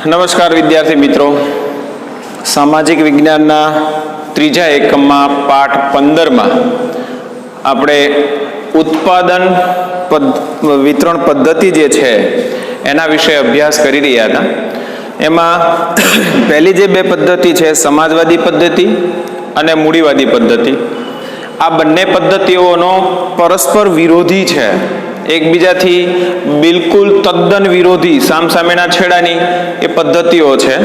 નમસ્કાર વિદ્યાર્થી મિત્રો, સામાજિક વિજ્ઞાનના ત્રીજા એકમમાં પાઠ 15માં આપણે ઉત્પાદન વિતરણ પદ્ધતિ જે છે એના વિશે અભ્યાસ કરી રહ્યા હતા. એમાં પહેલી જે બે પદ્ધતિ છે સમાજવાદી પદ્ધતિ અને મૂડીવાદી પદ્ધતિ, આ બંને પદ્ધતિઓનો પરસ્પર વિરોધી છે, એકબીજાથી બિલકુલ તદ્દન વિરોધી સામસામેના છેડાની એ પદ્ધતિઓ છે.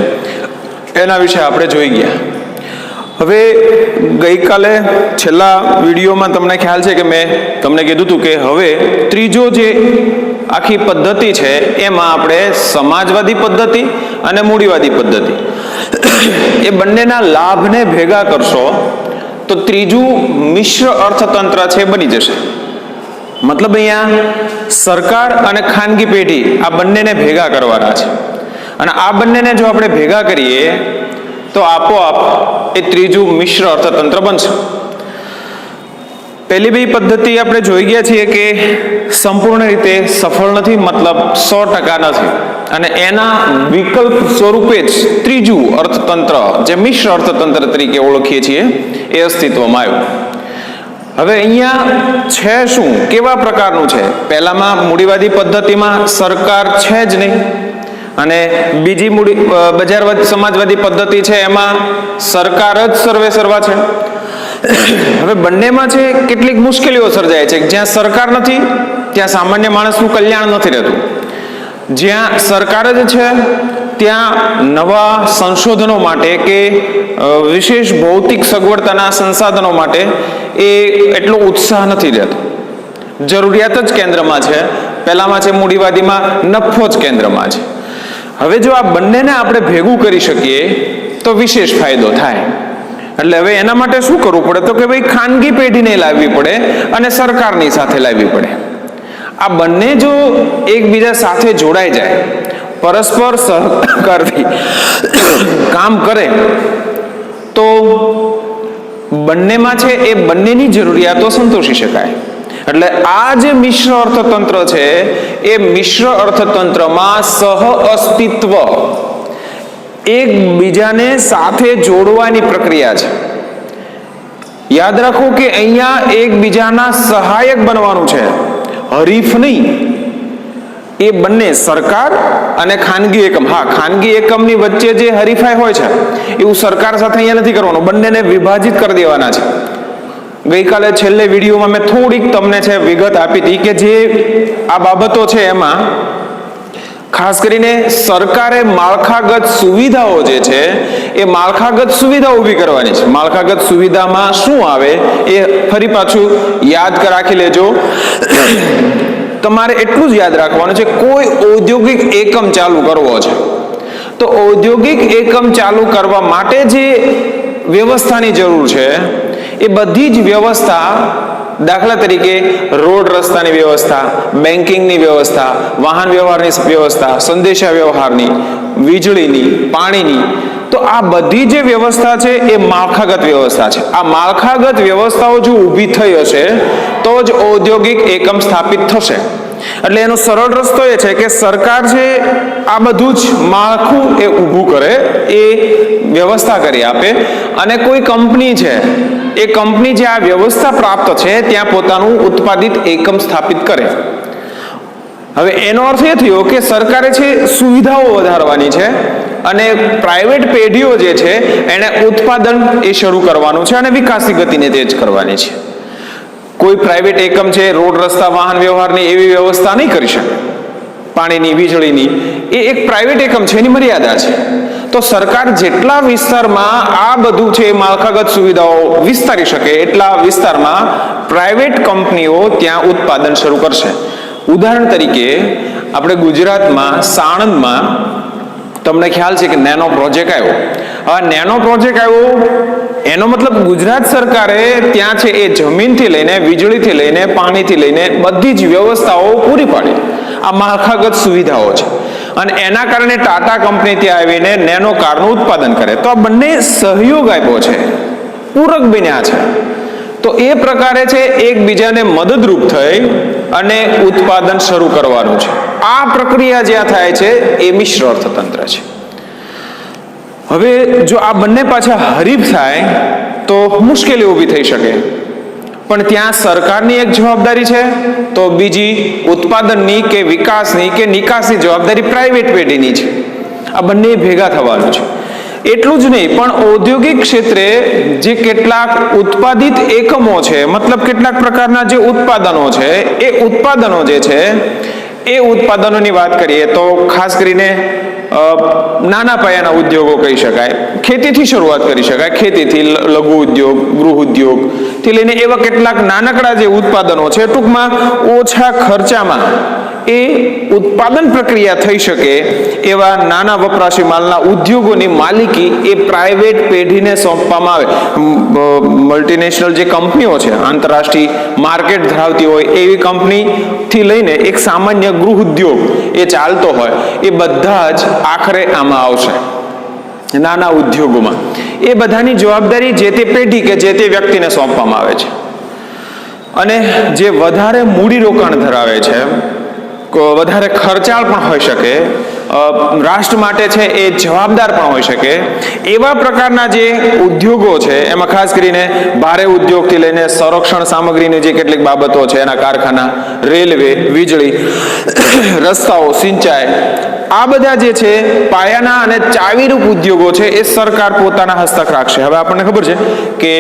એના વિશે આપણે જોઈ ગયા. હવે ગઈકાલે છેલ્લા વિડીયોમાં તમને ખ્યાલ છે કે મેં તમને કીધું હતું કે હવે ત્રીજો જે આખી પદ્ધતિ છે એમાં આપણે સમાજવાદી પદ્ધતિ અને મૂડીવાદી પદ્ધતિ એ બંનેના લાભને ભેગા કરશો તો ત્રીજું મિશ્ર અર્થતંત્ર છે બની જશે. મતલબ અહીંયા સરકાર અને ખાનગી પેઢી આ બંનેને ભેગા કરવાના છે, અને આ બંનેને જો આપણે ભેગા કરીએ તો આપોઆપ એ ત્રીજું મિશ્ર અર્થતંત્ર બનશે. પહેલી બે પદ્ધતિ આપણે જોઈ ગયા છીએ કે સંપૂર્ણ રીતે સફળ નથી, મતલબ 100% નથી, અને એના વિકલ્પ સ્વરૂપે જ ત્રીજું અર્થતંત્ર જે મિશ્ર અર્થતંત્ર તરીકે ઓળખીએ છીએ એ અસ્તિત્વમાં આવ્યું. હવે અહીંયા છે શું, કેવા પ્રકારનું છે? પહેલામાં મૂડીવાદી પદ્ધતિમાં સરકાર છે જ નહીં, અને બીજી બજારવાદી સમાજવાદી પદ્ધતિ છે એમાં સરકાર જ સર્વે સર્વા છે. હવે બંનેમાં છે કેટલીક મુશ્કેલીઓ સર્જાય છે. જ્યાં સરકાર નથી ત્યાં સામાન્ય માણસનું કલ્યાણ નથી રહેતું. જ્યાં સરકાર જ છે ત્યાં નવા સંશોધનો માટે કે વિશેષ ભૌતિક સગવડતાના સંસાધનો માટે એ એટલો ઉત્સાહ નથી રહેતો. જરૂરિયાત જ કેન્દ્રમાં છે. પહેલામાં છે મૂડીવાદીમાં નફો જ કેન્દ્રમાં છે. હવે જો આ બંનેને આપણે ભેગું કરી શકીએ તો વિશેષ ફાયદો થાય. એટલે હવે એના માટે શું કરવું પડે? તો કે ભાઈ ખાનગી પેઢીને લાવવી પડે અને સરકારની સાથે લાવવી પડે. આ બંને જો એકબીજા સાથે જોડાઈ જાય, પરસ્પર સહકારથી કામ કરે તો બંનેમાં છે એ બંનેની જરૂરિયાતો સંતોષી શકાય. એટલે આ જે મિશ્ર અર્થતંત્ર છે એ મિશ્ર અર્થતંત્રમાં સહ અસ્તિત્વ, એકબીજાને સાથે જોડવાની પ્રક્રિયા છે. યાદ રાખો કે અહીંયા એકબીજાના સહાયક બનવાનું છે, હરીફ નહીં. એ બંને સરકાર અને ખાનગી એકમ, હા ખાનગી એકમની વચ્ચે જે હરીફાઈ હોય છે એવું સરકાર સાથે અહીંયા નથી કરવાનું, બંનેને વિભાજિત કરી દેવાના છે. ગઈકાલે છેલ્લે વિડીયોમાં મેં થોડીક તમને છે વિગત આપી હતી કે જે આ બાબતો છે એમાં ખાસ કરીને સરકારે માળખાગત સુવિધાઓ જે છે એ માળખાગત સુવિધાઓ ઊભી કરવાની છે. માળખાગત સુવિધામાં શું આવે એ ફરી પાછું યાદ રાખી લેજો. તમારે એટલું જ યાદ રાખવાનું છે, કોઈ ઔદ્યોગિક એકમ ચાલુ કરવો છે તો ઔદ્યોગિક એકમ ચાલુ કરવા માટે જે વ્યવસ્થાની જરૂર છે એ બધી જ વ્યવસ્થા, દાખલા તરીકે રોડ રસ્તાની વ્યવસ્થા, બેન્કિંગની વ્યવસ્થા, વાહન વ્યવહારની વ્યવસ્થા, સંદેશા વ્યવહારની, વીજળીની, પાણીની, તો આ બધી જે વ્યવસ્થા છે એ માળખાગત વ્યવસ્થા છે. આ માળખાગત વ્યવસ્થાઓ જો ઊભી થઈ હશે તો જ ઔદ્યોગિક એકમ સ્થાપિત થશે. એટલે એનો સરળ રસ્તો એ છે કે સરકાર છે આ બધું જ માળખું એ ઊભું કરે, એ વ્યવસ્થા કરી આપે, અને કોઈ કંપની છે એ કંપની જે આ વ્યવસ્થા પ્રાપ્ત છે ત્યાં પોતાનું ઉત્પાદિત એકમ સ્થાપિત કરે. હવે એનો અર્થ એ થયો કે સરકારે છે સુવિધાઓ વધારવાની છે અને પ્રાઇવેટ પેઢીઓ જે છે એને ઉત્પાદન એ શરૂ કરવાનું છે અને વિકાસની ગતિને તેજ કરવાની છે. કોઈ પ્રાઇવેટ એકમ છે રોડ રસ્તા વાહન વ્યવહારની એવી વ્યવસ્થા નહીં કરી શકે, પાણીની, વીજળીની, એ એક પ્રાઇવેટ એકમ છે, એની મર્યાદા છે. તો સરકાર જેટલા વિસ્તારમાં આ બધું છે માળખાગત સુવિધાઓ વિસ્તારી શકે એટલા વિસ્તારમાં પ્રાઇવેટ કંપનીઓ ત્યાં ઉત્પાદન શરૂ કરશે. ઉદાહરણ તરીકે આપણે ગુજરાતમાં સાણંદમાં તમને ખ્યાલ છે કે નેનો પ્રોજેક્ટ આવ્યો. હવે નેનો પ્રોજેક્ટ આવ્યો એનો મતલબ ગુજરાત સરકારે ત્યાં છે એ જમીનથી લઈને, વીજળીથી લઈને, પાણીથી લઈને બધી જ વ્યવસ્થાઓ પૂરી પાડી. આ માળખાગત સુવિધાઓ છે, અને એના કારણે ટાટા કંપની ત્યાં આવીને નેનો કારનું ઉત્પાદન કરે. તો આ બંને સહયોગ આપ્યો છે, પૂરક બન્યા છે. તો એ પ્રકારે છે એકબીજાને મદદરૂપ થઈ અને ઉત્પાદન શરૂ કરવાનું છે. આ પ્રક્રિયા જ્યાં થાય છે એ મિશ્ર અર્થતંત્ર છે. હવે જો આ બંને પાછા હરીફ થાય તો મુશ્કેલી ઊભી થઈ શકે, પણ ત્યાં સરકારની એક જવાબદારી છે તો બીજી ઉત્પાદનની કે વિકાસની કે નિકાસની જવાબદારી પ્રાઇવેટ પેઢીની છે. આ બંને ભેગા થવાનું છે. એટલું જ નહીં, પણ ઔદ્યોગિક ક્ષેત્રે જે કેટલાક ઉત્પાદિત એકમો છે, મતલબ કેટલાક પ્રકારના જે ઉત્પાદનો છે, એ ઉત્પાદનો જે છે એ ઉત્પાદનોની વાત કરીએ તો ખાસ કરીને નાના પાયાના ઉદ્યોગો કહી શકાય. ખેતીથી શરૂઆત કરી શકાય, ખેતીથી લઘુ ઉદ્યોગ, ગૃહ ઉદ્યોગથી લઈને એવા કેટલાક નાનકડા જે ઉત્પાદનો છે, ટૂંકમાં ઓછા ખર્ચામાં એ ઉત્પાદન પ્રક્રિયા થઈ શકે એવા નાના વપરાશી માલના ઉદ્યોગોની માલિકી એ પ્રાઇવેટ પેઢીને સોંપવામાં આવે. મલ્ટીનેશનલ જે કંપનીઓ છે, આંતરરાષ્ટ્રીય માર્કેટ ધરાવતી હોય એવી કંપનીથી લઈને એક સામાન્ય ગૃહ ઉદ્યોગ એ ચાલતો હોય, એ બધા જ આખરે આમાં આવશે, નાના ઉદ્યોગોમાં. એ બધાની જવાબદારી જે તે પેઢી કે જે તે વ્યક્તિને સોંપવામાં આવે છે. અને જે વધારે મૂડીરોકાણ ધરાવે છે, વધારે ખર્ચાળ પણ હોઈ શકે, રાષ્ટ્ર માટે છે એ જવાબદાર પણ હોઈ શકે, એવા પ્રકારના જે ઉદ્યોગો છે, એમાં ખાસ કરીને ભારે ઉદ્યોગથી લઈને સંરક્ષણ સામગ્રીની જે કેટલીક બાબતો છે, એના કારખાના, રેલવે, વીજળી, રસ્તાઓ, સિંચાઈ, આ બધા જે છે પાયાના અને ચાવીરૂપ ઉદ્યોગો છે એ સરકાર પોતાના હસ્તક રાખશે. હવે આપણને ખબર છે કે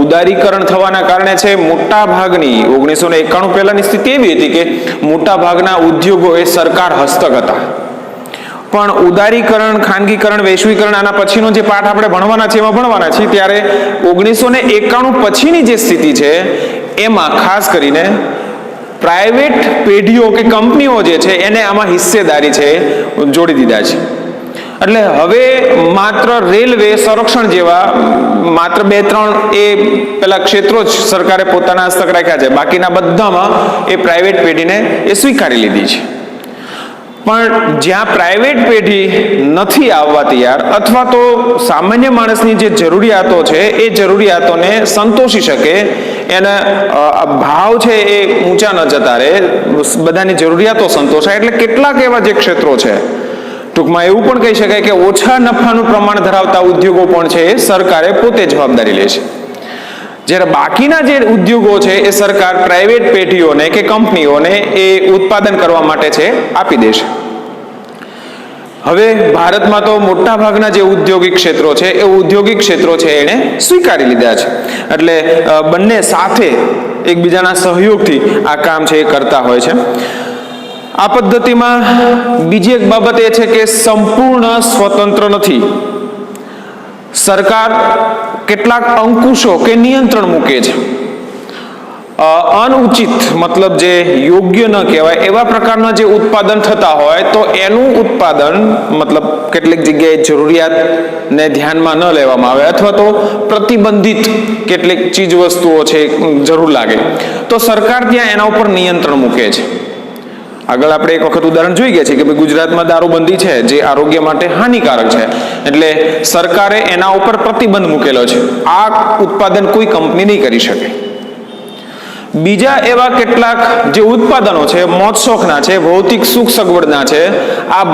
ઉદારીકરણ થવાના કારણે છે મોટા ભાગની 1991 પહેલાની સ્થિતિ એવી હતી કે મોટા ભાગના ઉદ્યોગો એ સરકાર હસ્તક હતા. પણ ઉદારીકરણ, ખાનગીકરણ, વૈશ્વિકરણ, આના પછીનો જે પાઠ આપણે ભણવાના છે એમાં ભણવાના છીએ, ત્યારે 1991 પછીની જે સ્થિતિ છે એમાં ખાસ કરીને પ્રાઇવેટ પેઢીઓ કે કંપનીઓ જે છે એને આમાં હિસ્સેદારી છે જોડી દીધા છે. એટલે હવે માત્ર રેલવે, સંરક્ષણ જેવા માત્ર 2-3 એ પેલા ક્ષેત્રો જ સરકારે પોતાના હસ્તક રાખ્યા છે, બાકીના બધામાં એ પ્રાઇવેટ પેઢીને એ સ્વીકારી લીધી છે. પણ જ્યાં પ્રાઇવેટ પેઢી નથી આવવા તૈયાર, અથવા તો સામાન્ય માણસની જે જરૂરિયાતો છે એ જરૂરિયાતોને સંતોષી શકે, એના ભાવ છે એ ઊંચા ન જતા રહે, બધાની જરૂરિયાતો સંતોષાય, એટલે કેટલાક એવા જે ક્ષેત્રો છે, ટૂંકમાં એવું પણ કહી શકાય કે ઓછા નફાનું પ્રમાણ ધરાવતા ઉદ્યોગો પણ છે એ સરકારે પોતે જવાબદારી લે છે. જ્યારે બાકીના જે ઉદ્યોગો છે એ સરકાર પ્રાઇવેટ પેઢીઓને કે કંપનીઓને એ ઉત્પાદન કરવા માટે છે આપી દેશે. હવે ભારતમાં તો મોટા ભાગના જે ઔદ્યોગિક ક્ષેત્રો છે એ ઔદ્યોગિક ક્ષેત્રો છે એને સ્વીકારી લીધા છે. એટલે બંને સાથે એકબીજાના સહયોગથી આ કામ છે એ કરતા હોય છે. આ પદ્ધતિમાં બીજી એક બાબત એ છે કે સંપૂર્ણ સ્વતંત્ર નથી. સરકાર કેટલાક અંકુશો કે નિયંત્રણ મૂકે છે. અનુચિત, મતલબ જે યોગ્ય ન કહેવાય એવા પ્રકારના જે ઉત્પાદન થતા હોય તો એનું ઉત્પાદન, મતલબ કેટલીક જગ્યાએ જરૂરિયાતને ધ્યાનમાં ન લેવામાં આવે, અથવા તો પ્રતિબંધિત કેટલીક ચીજ વસ્તુઓ છે જરૂર લાગે તો સરકાર ત્યાં એના ઉપર નિયંત્રણ મૂકે છે. આગળ આપણે એક વખત ઉદાહરણ જોઈ ગયા છે કે ભાઈ ગુજરાતમાં દારૂબંધી છે જે આરોગ્ય માટે હાનિકારક છે, એટલે સરકારે એના ઉપર પ્રતિબંધ મૂકેલો છે, આ ઉત્પાદન કોઈ કંપની નહીં કરી શકે. બીજા એવા કેટલાક જે ઉત્પાદનો છે મોજશોખના છે, ભૌતિક સુખ સગવડના છે, આ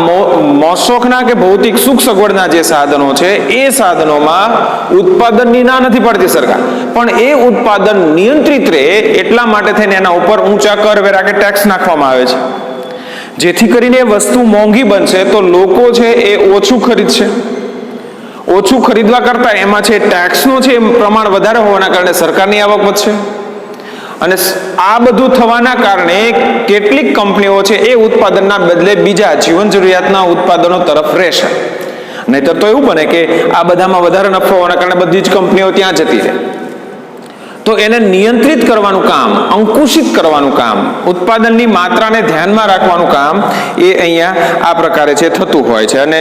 મોજશોખના કે ભૌતિક સુખ સગવડના જે સાધનો છે એ સાધનોમાં ઉત્પાદનની ના નથી પડતી સરકાર, પણ એ ઉત્પાદન નિયંત્રિત રહે એટલા માટે થઈને એના ઉપર ઊંચા કરવેરા કે ટેક્સ નાખવામાં આવે છે, જેથી કરીને વસ્તુ મોંઘી બનશે તો લોકો છે એ ઓછું ખરીદશે. ઓછું ખરીદવા કરતા એમાં છે ટેક્સનો છે પ્રમાણ વધારે હોવાના કારણે સરકારની આવક વધશે. અને આ બધું થવાના કારણે કેટલીક કંપનીઓ છે એ ઉત્પાદનના બદલે બીજા જીવન જરૂરિયાતના ઉત્પાદનો તરફ રહેશે. નહીતર તો એવું બને કે આ બધામાં વધારે નફો હોવાના કારણે બધી જ કંપનીઓ ત્યાં જતી રહે. તો એને નિયંત્રિત કરવાનું કામ, અંકુશિત કરવાનું કામ, ઉત્પાદનની માત્રાને ધ્યાનમાં રાખવાનું કામ એ અહીંયા આ પ્રકારે છે થતું હોય છે અને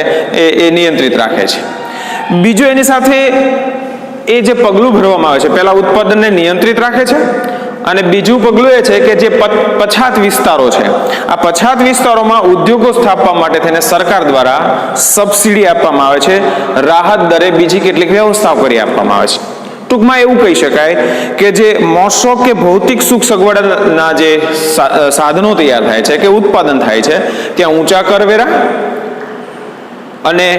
એ નિયંત્રિત રાખે છે. બીજું એની સાથે એ જે પગલું ભરવામાં આવે છે, પહેલા ઉત્પાદનને નિયંત્રિત રાખે છે અને બીજું પગલું એ છે કે જે પછાત વિસ્તારો છે, આ પછાત વિસ્તારોમાં ઉદ્યોગો સ્થાપવા માટે થઈને સરકાર દ્વારા સબસિડી આપવામાં આવે છે, રાહત દરે બીજી કેટલીક વ્યવસ્થાઓ કરી આપવામાં આવે છે. ટૂંકમાં એવું કહી શકાય કે જે મોજશોખ કે ભૌતિક સુખ સગવડના જે સાધનો તૈયાર થાય છે કે ઉત્પાદન થાય છે ત્યાં ઊંચા કરવેરા અને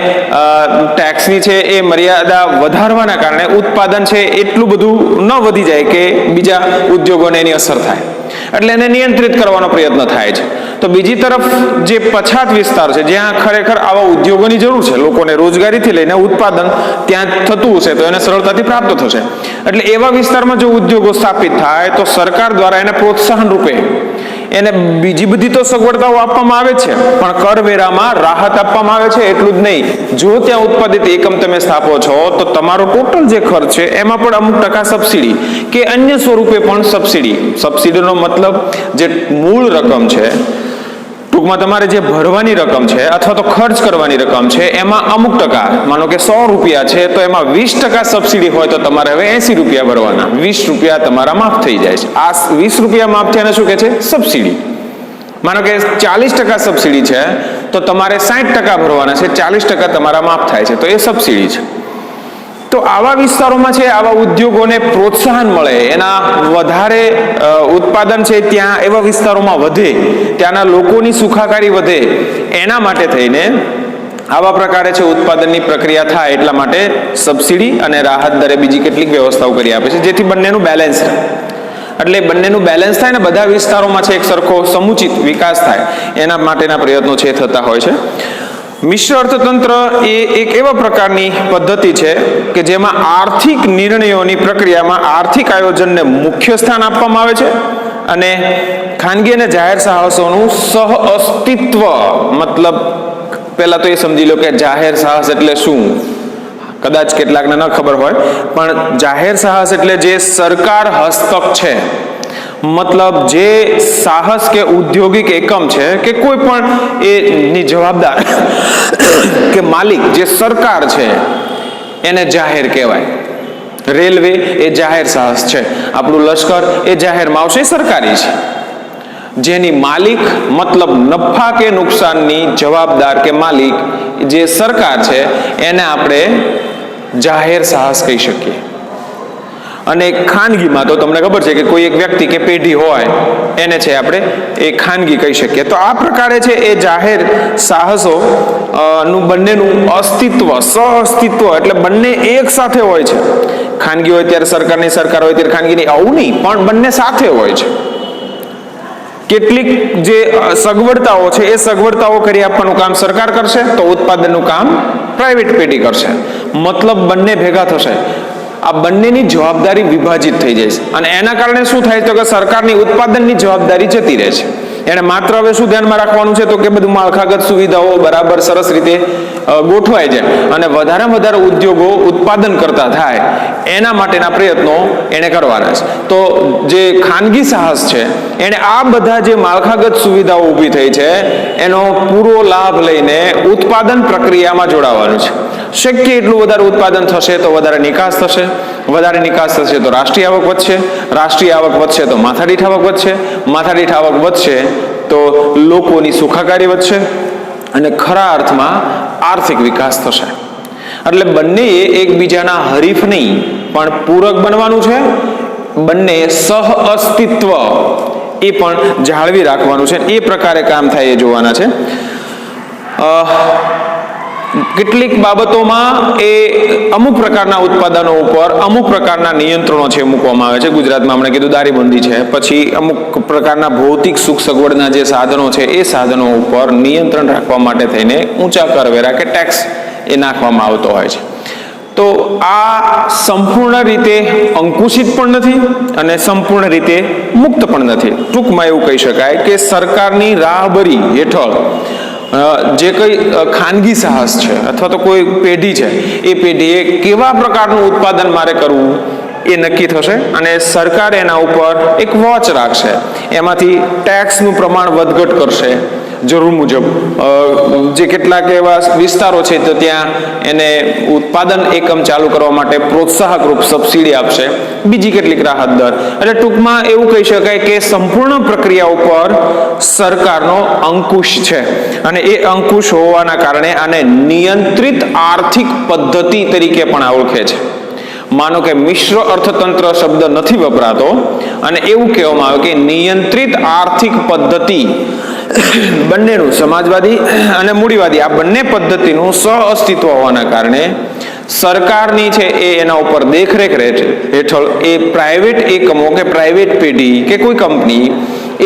ટેક્સની છે એ મર્યાદા વધારવાના કારણે ઉત્પાદન છે એટલું બધું ન વધી જાય કે બીજા ઉદ્યોગોને એની અસર થાય, એટલે એને નિયંત્રિત કરવાનો પ્રયત્ન થાય છે. તો બીજી તરફ જે પછાત વિસ્તાર છે, જ્યાં ખરેખર આવા ઉદ્યોગોની જરૂર છે, લોકોને રોજગારીથી લઈને ઉત્પાદન ત્યાં થતું હશે તો એને સરળતાથી પ્રાપ્ત થશે, એટલે એવા વિસ્તારમાં જો ઉદ્યોગો સ્થાપિત થાય તો સરકાર દ્વારા એને પ્રોત્સાહન રૂપે એને બીજી બધી તો સગવડતાઓ આપવામાં આવે છે, પણ કરવેરામાં રાહત આપવામાં આવે છે. એટલું જ નહીં, જો ત્યાં ઉત્પાદિત એકમ તમે સ્થાપો છો તો તમારો ટોટલ જે ખર્ચ છે એમાં પણ અમુક ટકા સબસિડી કે અન્ય સ્વરૂપે પણ સબસિડીનો મતલબ જે મૂળ રકમ છે, ટૂંકમાં તમારે જે ભરવાની રકમ છે અથવા તો ખર્ચ કરવાની રકમ છે એમાં અમુક ટકા, માનો કે 100 રૂપિયા છે તો એમાં 20% સબસિડી હોય તો તમારે હવે 80 રૂપિયા ભરવાના, 20 રૂપિયા તમારા માફ થઈ જાય છે. આ 20 રૂપિયા માફ થયાને શું કહે છે? સબસિડી. માનો કે 40% સબસિડી છે તો તમારે 60% ભરવાના છે, 40% તમારા માફ થાય છે, તો એ સબસિડી છે. તો આવા વિસ્તારોમાં છે, આવા ઉદ્યોગોને પ્રોત્સાહન મળે, એના વધારે ઉત્પાદન છે ત્યાં એવા વિસ્તારોમાં વધે, ત્યાંના લોકોની સુખાકારી વધે, એના માટે થઈને આવા પ્રકારે છે ઉત્પાદનની પ્રક્રિયા થાય એટલા માટે સબસિડી અને રાહત દરે બીજી કેટલીક વ્યવસ્થાઓ કરી આપે છે, જેથી બંનેનું બેલેન્સ થાય. એટલે બંનેનું બેલેન્સ થાય ને બધા વિસ્તારોમાં છે એક સરખો સમુચિત વિકાસ થાય, એના માટેના પ્રયત્નો છે થતા હોય છે. મિશ્ર અર્થતંત્ર એ એક એવા પ્રકારની પદ્ધતિ છે કે જેમાં આર્થિક નિર્ણયોની પ્રક્રિયામાં આર્થિક આયોજનને મુખ્ય સ્થાન આપવામાં આવે છે અને ખાનગી અને જાહેર સાહસોનું સહ અસ્તિત્વ, મતલબ પહેલા તો એ સમજી લો કે જાહેર સાહસ એટલે શું, કદાચ કેટલાકને ન ખબર હોય, પણ જાહેર સાહસ એટલે જે સરકાર હસ્તક છે, મતલબ જે સાહસ કે ઔદ્યોગિક એકમ છે કે કોઈ પણ એની જવાબદાર કે માલિક જે સરકાર છે એને જાહેર કહેવાય. રેલવે એ જાહેર સાહસ છે, આપણું લશ્કર એ જાહેરમાં આવશે, સરકારી છે. જેની માલિક મતલબ નફા કે નુકસાનની જવાબદાર કે માલિક જે સરકાર છે એને આપણે જાહેર સાહસ કહી શકીએ. અને ખાનગીમાં તો તમને ખબર છે કે કોઈ એક વ્યક્તિ કે પેઢી હોય એને છે આપણે એ ખાનગી કહી શકીએ. તો આ પ્રકારે છે એ જાહેર સાહસો નું બંનેનું અસ્તિત્વ, સહઅસ્તિત્વ, એટલે બંને એક સાથે હોય છે. ખાનગી હોય ત્યારે સરકારની, સરકાર હોય ત્યારે ખાનગીની, આવું નહીં, પણ બંને સાથે હોય છે. કેટલીક જે સગવડતાઓ છે એ સગવડતાઓ કરી આપવાનું કામ સરકાર કરશે તો ઉત્પાદનનું કામ પ્રાઇવેટ પેઢી કરશે, મતલબ બંને ભેગા થશે. આ બંનેની જવાબદારી વિભાજિત થઈ જાય છે અને એના કારણે શું થાય તો કે સરકારની ઉત્પાદનની જવાબદારી જતી રહે છે. એને માત્ર હવે શું ધ્યાનમાં રાખવાનું છે તો કે બધું માળખાગત સુવિધાઓ બરાબર સરસ રીતે ગોઠવાઈ જાય અને વધારે ઉદ્યોગો ઉત્પાદન કરતા થાય, એના માટેના પ્રયત્નો એને કરવાના છે. તો જે ખાનગી સાહસ છે એને આ બધા જે માળખાગત સુવિધાઓ ઊભી થઈ છે એનો પૂરો લાભ લઈને ઉત્પાદન પ્રક્રિયામાં જોડાવાનું છે. શક્ય એટલું વધારે ઉત્પાદન થશે તો વધારે નિકાસ થશે, વધારે નિકાસ થશે તો રાષ્ટ્રીય આવક વધશે, રાષ્ટ્રીય આવક વધશે તો માથાદીઠ આવક વધશે, માથાદીઠ આવક વધશે તો લોકોની સુખાકારી વધશે અને ખરા અર્થમાં આર્થિક વિકાસ થશે. એટલે બંને એકબીજાના હરીફ નહીં પણ પૂરક બનવાનું છે. બંને સહ અસ્તિત્વ એ પણ જાળવી રાખવાનું છે. એ પ્રકારે કામ થાય એ જોવાના છે. કેટલીક બાબતોમાં એ અમુક પ્રકારના ઉત્પાદનો ઉપર અમુક પ્રકારના નિયંત્રણો છે મૂકવામાં આવે છે. ગુજરાતમાં આપણે કીધું દારીબંધી છે, પછી અમુક પ્રકારના ભૌતિક સુખ સગવડના જે સાધનો છે એ સાધનો ઉપર નિયંત્રણ રાખવા માટે થઈને ઊંચા કરવેરા કે ટેક્સ એ નાખવામાં આવતો હોય છે. તો આ સંપૂર્ણ રીતે અંકુશિત પણ નથી અને સંપૂર્ણ રીતે મુક્ત પણ નથી. ટૂંકમાં એવું કહી શકાય કે સરકારની રાહબરી હેઠળ જે કઈ ખાનગી સાહસ છે અથવા તો કોઈ પેઢી છે એ પેઢીએ કેવા પ્રકારનું ઉત્પાદન મારે કરવું એ નક્કી થશે અને સરકાર એના ઉપર એક વોચ રાખશે. એમાંથી ટેક્સનું પ્રમાણ વધઘટ કરશે જરૂર મુજબ. જે કેટલાક એવા વિસ્તારો છે તો ત્યાં એને ઉત્પાદન એકમ ચાલુ કરવા માટે પ્રોત્સાહક રૂપ સબસિડી આપશે, બીજી કેટલીક રાહત દર. એટલે ટૂંકમાં એવું કહી શકાય કે સંપૂર્ણ પ્રક્રિયા ઉપર સરકારનો અંકુશ છે અને એ અંકુશ હોવાના કારણે આને નિયંત્રિત આર્થિક પદ્ધતિ તરીકે પણ ઓળખે છે. માનો કે મિશ્ર અર્થતંત્ર શબ્દ નથી વપરાતો અને એવું કહેવામાં આવે કે નિયંત્રિત આર્થિક પદ્ધતિ બંનેનું સમાજવાદી અને મૂડીવાદી આ બંને પદ્ધતિનું સહઅસ્તિત્વ હોવાના કારણે સરકારની છે એ એના ઉપર દેખરેખ હેઠળ એ પ્રાઇવેટ એકમો કે પ્રાઇવેટ પેઢી કે કોઈ કંપની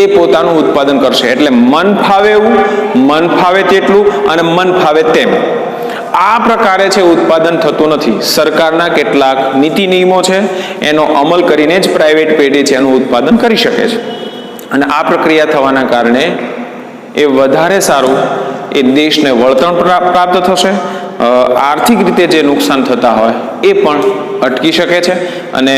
એ પોતાનું ઉત્પાદન કરશે. એટલે મન ફાવે એવું, મન ફાવે તેટલું અને મન ફાવે તેમ આ પ્રકારે છે ઉત્પાદન થતું નથી. સરકારના કેટલાક નીતિ નિયમો છે એનો અમલ કરીને જ પ્રાઇવેટ પેઢી છે એનું ઉત્પાદન કરી શકે છે. અને આ પ્રક્રિયા થવાના કારણે એ વધારે સારું એ દેશને વળતર પ્રાપ્ત થશે. આર્થિક રીતે જે નુકસાન થતા હોય એ પણ અટકી શકે છે અને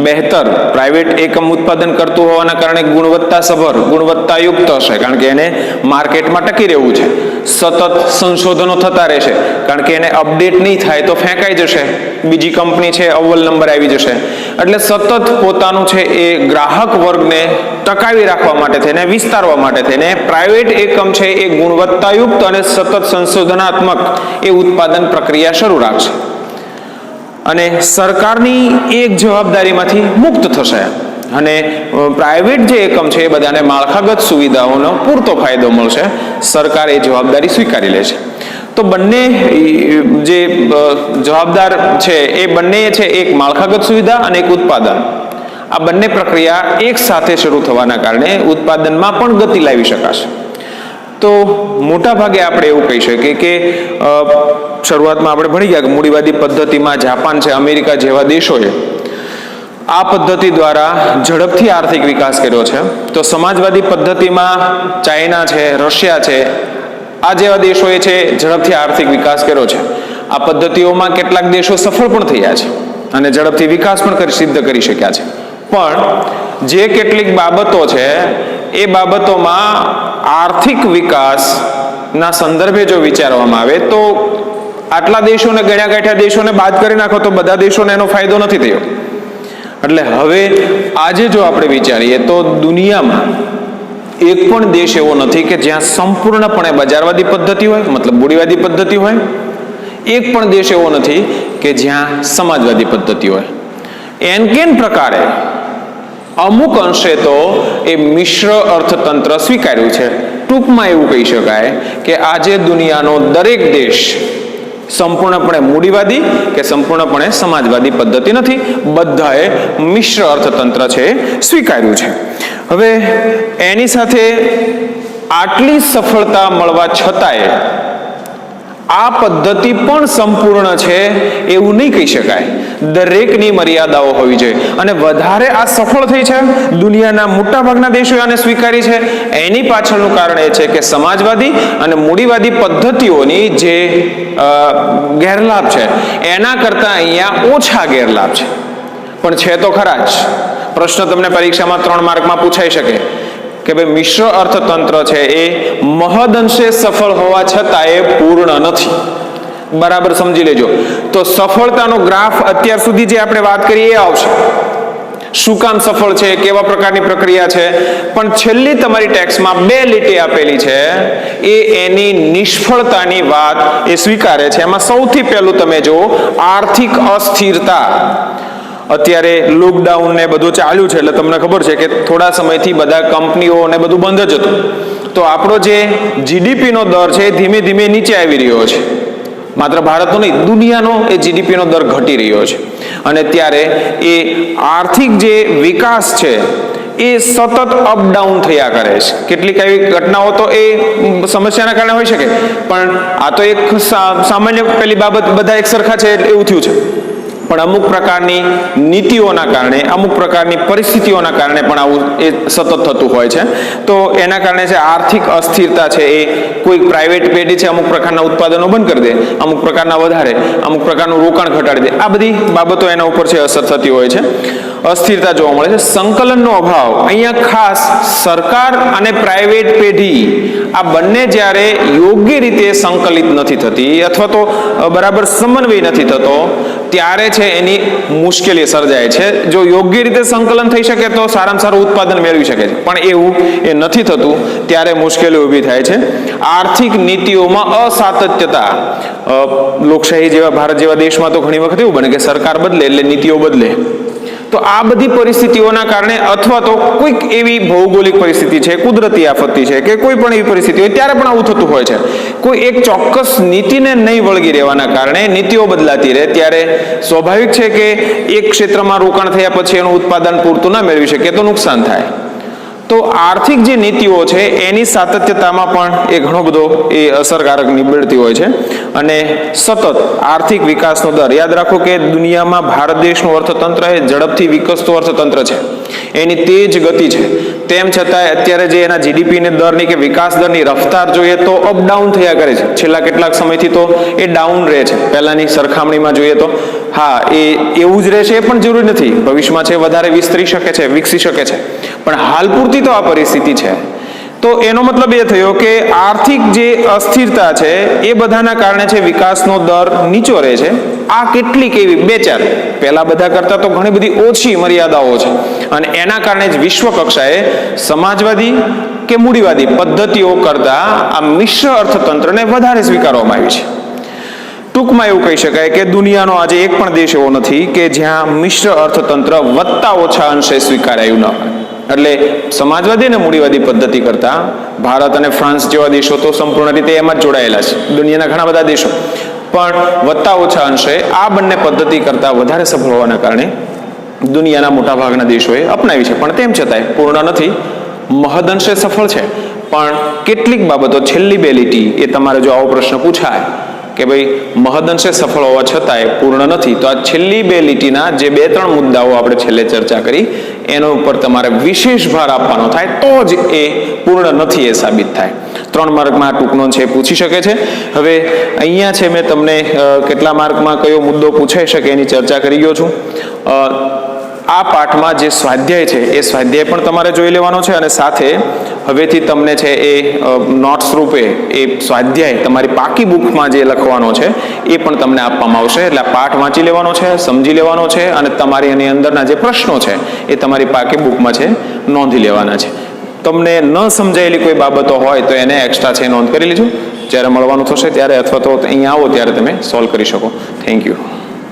બહેતર પ્રાઇવેટ એકમ ઉત્પાદન કરતું હોવાના કારણે ગુણવત્તાસભર, ગુણવત્તાયુક્ત હશે, કારણ કે એને માર્કેટમાં ટકી રહેવું છે. સતત સંશોધનો થતા રહેશે, કારણ કે એને અપડેટ નહીં થાય તો ફેંકાઈ જશે, બીજી કંપની છે અવ્વલ નંબર આવી જશે. એટલે સતત પોતાનું છે એ ગ્રાહક વર્ગને ટકાવી રાખવા માટે થઈને, વિસ્તારવા માટે થઈને પ્રાઇવેટ એકમ છે એ ગુણવત્તાયુક્ત અને સતત સંશોધનાત્મક એ ઉત્પાદન પ્રક્રિયા શરૂ રાખશે અને સરકારની એક જવાબદારીમાંથી મુક્ત થશે અને પ્રાઇવેટ જે એકમ છે એ બધાને માળખાગત સુવિધાઓનો પૂરતો ફાયદો મળશે. સરકાર એ જવાબદારી સ્વીકારી લે છે. તો બંને જે જવાબદાર છે એ બંને છે, એક માળખાગત સુવિધા અને એક ઉત્પાદન, આ બંને પ્રક્રિયા એક સાથે શરૂ થવાના કારણે ઉત્પાદનમાં પણ ગતિ લાવી શકાશે. તો મોટા ભાગે આપણે એવું કહી શકીએ કે શરૂઆતમાં આપણે ભણી ગયા કે મૂડીવાદી પદ્ધતિમાં જાપાન છે, અમેરિકા જેવા દેશોએ આ પદ્ધતિ દ્વારા ઝડપથી આર્થિક વિકાસ કર્યો છે. તો સમાજવાદી પદ્ધતિમાં ચાઇના છે, રશિયા છે, આ જેવા દેશોએ છે ઝડપથી આર્થિક વિકાસ કર્યો છે. આ પદ્ધતિઓમાં કેટલાક દેશો સફળ પણ થયા છે અને ઝડપથી વિકાસ પણ સિદ્ધ કરી શક્યા છે. પણ જે કેટલીક બાબતો છે એ બાબતોમાં આર્થિક વિકાસના સંદર્ભે જો વિચારવામાં આવે તો આટલા દેશોને, ગણ્યા ગાંઠ્યા દેશોને બાદ કરી નાખો તો બધા દેશોને એનો ફાયદો નથી થયો. એટલે હવે આજે જો આપણે વિચારીએ તો દુનિયામાં એક પણ દેશ એવો નથી કે જ્યાં સંપૂર્ણપણે બજારવાદી પદ્ધતિ હોય, મતલબ મૂડીવાદી પદ્ધતિ હોય. એક પણ દેશ એવો નથી કે જ્યાં સમાજવાદી પદ્ધતિ હોય. એનકેન પ્રકારે અમુક અંશે તો એ મિશ્ર અર્થતંત્ર સ્વીકાર્યું છે. ટૂંકમાં એવું કહી શકાય કે આજે દુનિયાનો દરેક દેશ સંપૂર્ણપણે મૂડીવાદી કે સંપૂર્ણપણે સમાજવાદી પદ્ધતિ નથી, બધાએ મિશ્ર અર્થતંત્ર છે સ્વીકાર્યું છે. હવે એની સાથે આટલી સફળતા મળવા છતાંય આ પદ્ધતિ પણ સંપૂર્ણ છે એવું નહીં કહી શકાય. દરેકની મર્યાદાઓ હોવી જોઈએ અને વધારે આ સફળ થઈ છે, દુનિયાના મોટા ભાગના દેશોએ આને સ્વીકારી છે. એની પાછળનું કારણ એ છે કે સમાજવાદી અને મૂડીવાદી પદ્ધતિઓની જે ગેરલાભ છે એના કરતા અહીંયા ઓછા ગેરલાભ છે, પણ છે તો ખરા જ. પ્રશ્ન તમને પરીક્ષામાં 3 માર્કમાં પૂછાઈ શકે કે ભાઈ મિશ્ર અર્થતંત્ર છે એ મહદઅંશે સફળ હોવા છતાં એ પૂર્ણ નથી. બરાબર સમજી લેજો. તો સફળતાનો ગ્રાફ અત્યાર સુધી જે આપણે વાત કરી એ આવશે. શું કામ સફળ છે, કેવા પ્રકારની પ્રક્રિયા છે, પણ છેલ્લી તમારી ટેક્સ્ટમાં 2 લીટી આપેલી છે એ એની નિષ્ફળતાની વાત એ સ્વીકારે છે. એમાં સૌથી પહેલું તમે જો આર્થિક અસ્થિરતા. અત્યારે લોકડાઉન ને બધું ચાલ્યું છે એટલે તમને ખબર છે કે થોડા સમયથી બધા કંપનીઓ ને બધું બંધ જ હતું. તો આપણો જે જીડીપી નો દર છે ધીમે ધીમે નીચે આવી રહ્યો છે. માત્ર ભારતનો નહીં, દુનિયાનો એ જીડીપી નો દર ઘટી રહ્યો છે અને ત્યારે એ આર્થિક જે વિકાસ છે એ સતત અપડાઉન થયા કરે છે. કેટલીક એવી ઘટનાઓ તો એ સમસ્યાના કારણે હોઈ શકે, પણ આ તો એક સામાન્ય પેલી બાબત, બધા એક સરખા છે એવું થયું છે. પણ અમુક પ્રકારની નીતિઓના કારણે, અમુક પ્રકારની પરિસ્થિતિઓના કારણે પણ આવું એ સતત થતું હોય છે. તો એના કારણે છે આર્થિક અસ્થિરતા છે એ કોઈ પ્રાઇવેટ પેઢી છે અમુક પ્રકારના ઉત્પાદનો બંધ કરી દે, અમુક પ્રકારના વધારે, અમુક પ્રકારનું રોકાણ ઘટાડી દે, આ બધી બાબતો એના ઉપર છે અસર થતી હોય છે. અસ્થિરતા જોવા મળે છે. સંકલનનો અભાવ. અહીંયા ખાસ સરકાર અને પ્રાઇવેટ પેઢી આ બંને જ્યારે યોગ્ય રીતે સંકલિત નથી થતી અથવા તો બરાબર સમન્વય નથી થતો ત્યારે છે એની મુશ્કેલી સર્જાય છે. જો યોગ્ય રીતે સંકલન થઈ શકે તો સારામાં સારું ઉત્પાદન મેળવી શકે છે, પણ એવું એ નથી થતું ત્યારે મુશ્કેલી ઊભી થાય છે. આર્થિક નીતિઓમાં અસાતત્યતા. લોકશાહી જેવા ભારત જેવા દેશમાં તો ઘણી વખત એવું બને કે સરકાર બદલે એટલે નીતિઓ બદલે. તો તો આ બધી પરિસ્થિતિઓના કારણે અથવા તો કોઈક એવી ભૌગોલિક પરિસ્થિતિ છે, કુદરતી આપત્તિ છે કે કોઈ પણ એવી પરિસ્થિતિ હોય ત્યારે પણ આવું થતું હોય છે. કોઈ એક ચોક્કસ નીતિને નહીં વળગી રહેવાના કારણે નીતિઓ બદલાતી રહે ત્યારે સ્વાભાવિક છે કે એક ક્ષેત્રમાં રોકાણ થયા પછી એનું ઉત્પાદન પૂરતું ના મેળવી શકે તો નુકસાન થાય. તો આર્થિક જે નીતિઓ છે એની સાતત્યતામાં પણ એ ઘણો બધો એ અસરકારક નીવડતી હોય છે. અને સતત આર્થિક વિકાસનો દર, યાદ રાખો કે દુનિયામાં ભારત દેશનું અર્થતંત્ર એ ઝડપથી વિકસતું અર્થતંત્ર છે, એની તેજ ગતિ છે. તેમ છતાંય અત્યારે જે એના જીડીપીની દરની કે વિકાસ દરની રફતાર જોઈએ તો અપડાઉન થયા કરે છે. છેલ્લા કેટલાક સમયથી તો એ ડાઉન રહે છે પહેલાની સરખામણીમાં જોઈએ તો. હા, એ એવું જ રહેશે એ પણ જરૂરી નથી, ભવિષ્યમાં છે વધારે વિસ્તરી શકે છે, વિકસી શકે છે, પણ હાલ પૂરતી તો આ પરિસ્થિતિ છે. તો એનો મતલબ એ થયો કે આર્થિક જે અસ્થિરતા છે એ બધાના કારણે છે વિકાસનો દર નીચો રહે છે. આ કેટલીક એવી બે ચાર, પહેલા બધા કરતા તો ઘણી બધી ઓછી મર્યાદાઓ છે અને એના કારણે જ વિશ્વ કક્ષાએ સમાજવાદી કે મૂડીવાદી પદ્ધતિઓ કરતા આ મિશ્ર અર્થતંત્રને વધારે સ્વીકારવામાં આવી છે. ટૂંકમાં એવું કહી શકાય કે દુનિયાનો આજે એક પણ દેશ એવો નથી કે જ્યાં મિશ્ર અર્થતંત્ર વત્તા ઓછા અંશે સ્વીકારાયું ન હોય. એટલે સમાજવાદી અને મૂડીવાદી પદ્ધતિ કરતા ભારત અને ફ્રાન્સ જેવા દેશો તો સંપૂર્ણ રીતે એમાં જ જોડાયેલા છે, દુનિયાના ઘણા બધા દેશો, પણ વત્તા ઓછા અંશે આ બંને પદ્ધતિ કરતા વધારે સફળ હોવાના કારણે દુનિયાના મોટાભાગના દેશોએ અપનાવી છે. પણ તેમ છતાંય પૂર્ણ નથી, મહદઅંશે સફળ છે. પણ કેટલીક બાબતો છેલ્લી બે લીટી એ તમારે જો આવો પ્રશ્ન પૂછાય કે ભાઈ મહદઅંશે સફળ હોવા છતાંય પૂર્ણ નથી, તો આ છેલ્લી બે લીટીના જે બે ત્રણ મુદ્દાઓ આપણે છેલ્લે ચર્ચા કરી એનો ઉપર તમારે વિશેષ ભાર આપવાનો થાય તો જ એ પૂર્ણ નથી એ સાબિત થાય. 3 માર્કમાં આ ટૂંકનો છે પૂછી શકે છે. હવે અહીંયા છે મેં તમને કેટલા માર્કમાં કયો મુદ્દો પૂછાઈ શકે એની ચર્ચા કરી ગયો છું. આ પાઠમાં જે સ્વાધ્યાય છે એ સ્વાધ્યાય પણ તમારે જોઈ લેવાનો છે અને સાથે હવેથી તમને છે એ નોટ્સ રૂપે એ સ્વાધ્યાય તમારી પાકી બુકમાં જે લખવાનો છે એ પણ તમને આપવામાં આવશે. એટલે આ પાઠ વાંચી લેવાનો છે, સમજી લેવાનો છે અને તમારી એની અંદરના જે પ્રશ્નો છે એ તમારી પાકી બુકમાં છે નોંધી લેવાના છે. તમને ન સમજાયેલી કોઈ બાબતો હોય તો એને એક્સ્ટ્રા છે નોંધ કરી લેજો. જ્યારે મળવાનું થશે ત્યારે અથવા તો અહીંયા આવો ત્યારે તમે સોલ્વ કરી શકો. Thank you.